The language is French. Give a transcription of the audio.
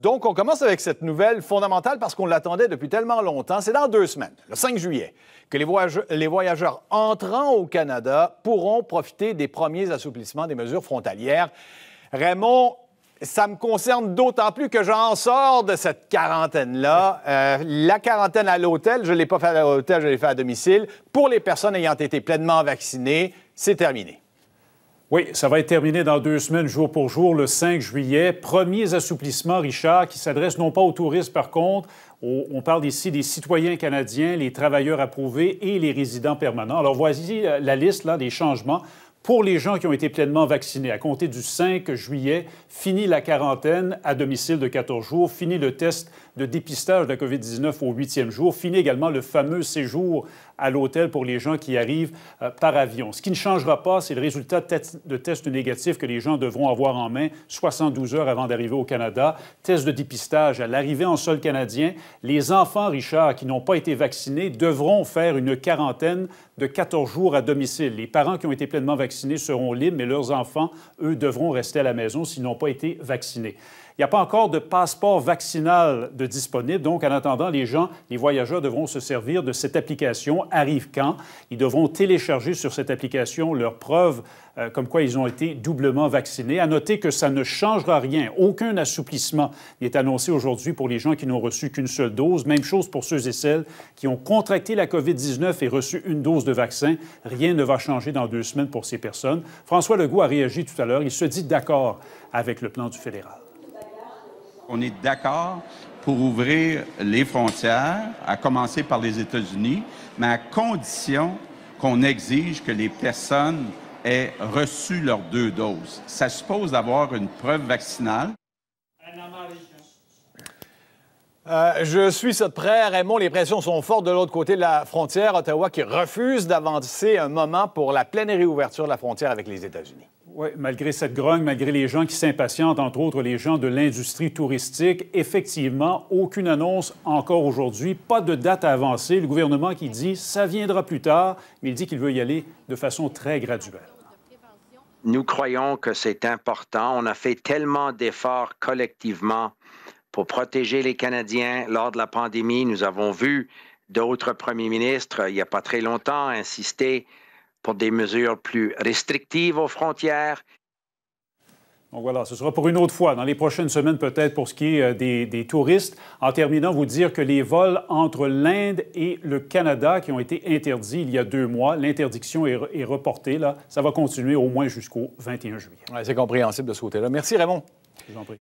Donc, on commence avec cette nouvelle fondamentale parce qu'on l'attendait depuis tellement longtemps. C'est dans 2 semaines, le 5 juillet, que les voyageurs entrant au Canada pourront profiter des premiers assouplissements des mesures frontalières. Raymond, ça me concerne d'autant plus que j'en sors de cette quarantaine-là. La quarantaine à l'hôtel, je ne l'ai pas fait à l'hôtel, je l'ai fait à domicile. Pour les personnes ayant été pleinement vaccinées, c'est terminé. Oui, ça va être terminé dans 2 semaines, jour pour jour, le 5 juillet. Premiers assouplissements, Richard, qui s'adressent non pas aux touristes, par contre. On parle ici des citoyens canadiens, les travailleurs approuvés et les résidents permanents. Alors, voici la liste là, des changements. Pour les gens qui ont été pleinement vaccinés, à compter du 5 juillet, fini la quarantaine à domicile de 14 jours, fini le test de dépistage de la COVID-19 au 8e jour, fini également le fameux séjour à l'hôtel pour les gens qui arrivent par avion. Ce qui ne changera pas, c'est le résultat de test négatif que les gens devront avoir en main 72 heures avant d'arriver au Canada. Test de dépistage à l'arrivée en sol canadien. Les enfants, Richard, qui n'ont pas été vaccinés, devront faire une quarantaine de 14 jours à domicile. Les parents qui ont été pleinement vaccinés seront libres, mais leurs enfants, eux, devront rester à la maison s'ils n'ont pas été vaccinés. Il n'y a pas encore de passeport vaccinal de disponible. Donc, en attendant, les voyageurs devront se servir de cette application Arrive quand. Ils devront télécharger sur cette application leurs preuves comme quoi ils ont été doublement vaccinés. À noter que ça ne changera rien. Aucun assouplissement n'est annoncé aujourd'hui pour les gens qui n'ont reçu qu'une seule dose. Même chose pour ceux et celles qui ont contracté la COVID-19 et reçu une dose de vaccin. Rien ne va changer dans 2 semaines pour ces personnes. François Legault a réagi tout à l'heure. Il se dit d'accord avec le plan du fédéral. On est d'accord pour ouvrir les frontières, à commencer par les États-Unis, mais à condition qu'on exige que les personnes aient reçu leurs 2 doses. Ça suppose d'avoir une preuve vaccinale. Je suis ça de près, Raymond. Les pressions sont fortes de l'autre côté de la frontière. Ottawa qui refuse d'avancer un moment pour la pleine réouverture de la frontière avec les États-Unis. Oui, malgré cette grogne, malgré les gens qui s'impatientent, entre autres les gens de l'industrie touristique, effectivement, aucune annonce encore aujourd'hui, pas de date à avancer. Le gouvernement qui dit « ça viendra plus tard », mais il dit qu'il veut y aller de façon très graduelle. Nous croyons que c'est important. On a fait tellement d'efforts collectivement pour protéger les Canadiens lors de la pandémie. Nous avons vu d'autres premiers ministres, il n'y a pas très longtemps, insister pour des mesures plus restrictives aux frontières. Donc voilà, ce sera pour une autre fois, dans les prochaines semaines peut-être pour ce qui est des touristes. En terminant, vous dire que les vols entre l'Inde et le Canada qui ont été interdits il y a 2 mois, l'interdiction est reportée. Là. Ça va continuer au moins jusqu'au 21 juillet. Ouais, c'est compréhensible de ce côté-là. Merci, Raymond. Je vous en prie.